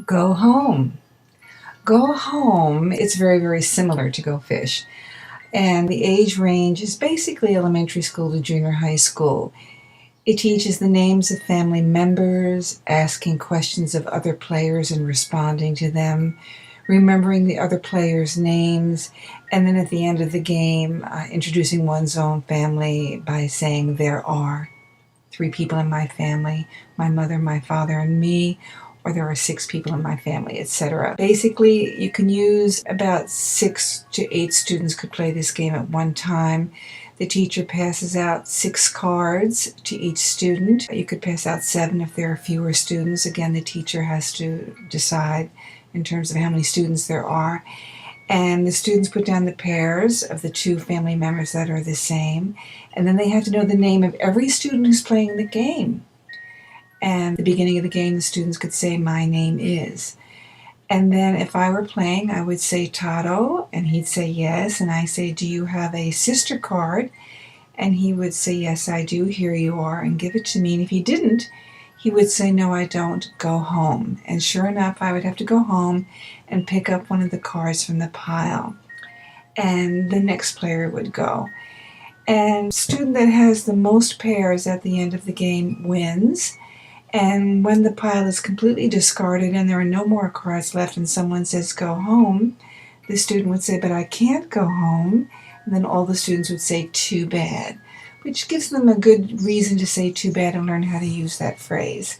Go home. Go home, it's very, very similar to go fish. And the age range is basically elementary school to junior high school. It teaches the names of family members, asking questions of other players and responding to them, remembering the other players' names, and then at the end of the game, introducing one's own family by saying, "There are 3 people in my family, my mother, my father, and me," or "There are 6 people in my family," etc. Basically, you can use about 6 to 8 students could play this game at one time. The teacher passes out 6 cards to each student. You could pass out 7 if there are fewer students. Again, the teacher has to decide in terms of how many students there are. And the students put down the pairs of the 2 family members that are the same. And then they have to know the name of every student who's playing the game. And at the beginning of the game, the students could say, "My name is." And then if I were playing, I would say, "Taro," and he'd say yes. And I say, "Do you have a sister card?" And he would say, "Yes, I do. Here you are," and give it to me. And if he didn't, he would say, "No, I don't. Go home." And sure enough, I would have to go home and pick up one of the cards from the pile. And the next player would go. And the student that has the most pairs at the end of the game wins. And when the pile is completely discarded and there are no more cards left and someone says, "Go home," the student would say, "But I can't go home." And then all the students would say, "Too bad," which gives them a good reason to say "too bad" and learn how to use that phrase.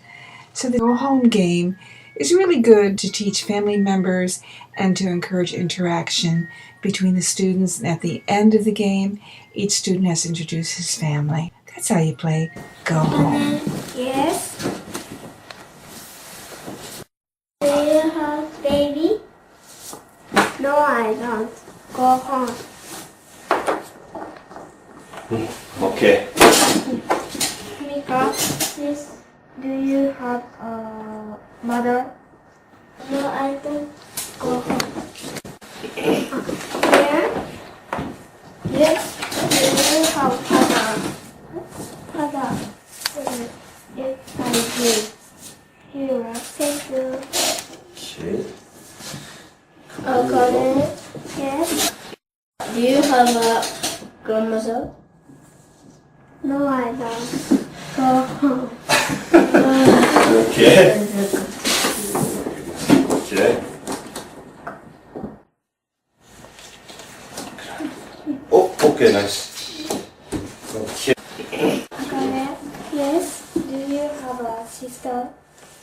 So the go home game is really good to teach family members and to encourage interaction between the students. And at the end of the game, each student has to introduce his family. That's how you play Go Home. Yes. Do you have baby? No, I don't. Go home. Okay. Mika, please. Do you have a mother? No, I don't. Go home. Here? Yes. Do you have father? Father. Yes, I do. Here, thank you. Okay. Okay. Yes. Do you have a grandmother? No, I don't. Go home. Okay. Okay. Oh, okay, nice. Okay. Okay. Yes. Do you have a sister?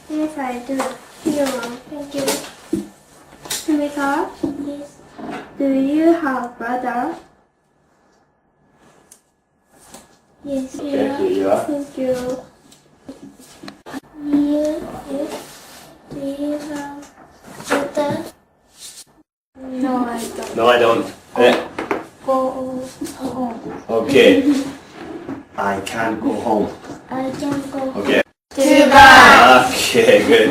Yes, I do. Here, thank you. Mika, yes. Do you have brother? Yes, Okay, here. here you are. Thank you. Yes. Do you have brother? No, I don't. No, I don't. Go home. Okay. I can't go home. I can go home. Okay. Too bad. Okay, good.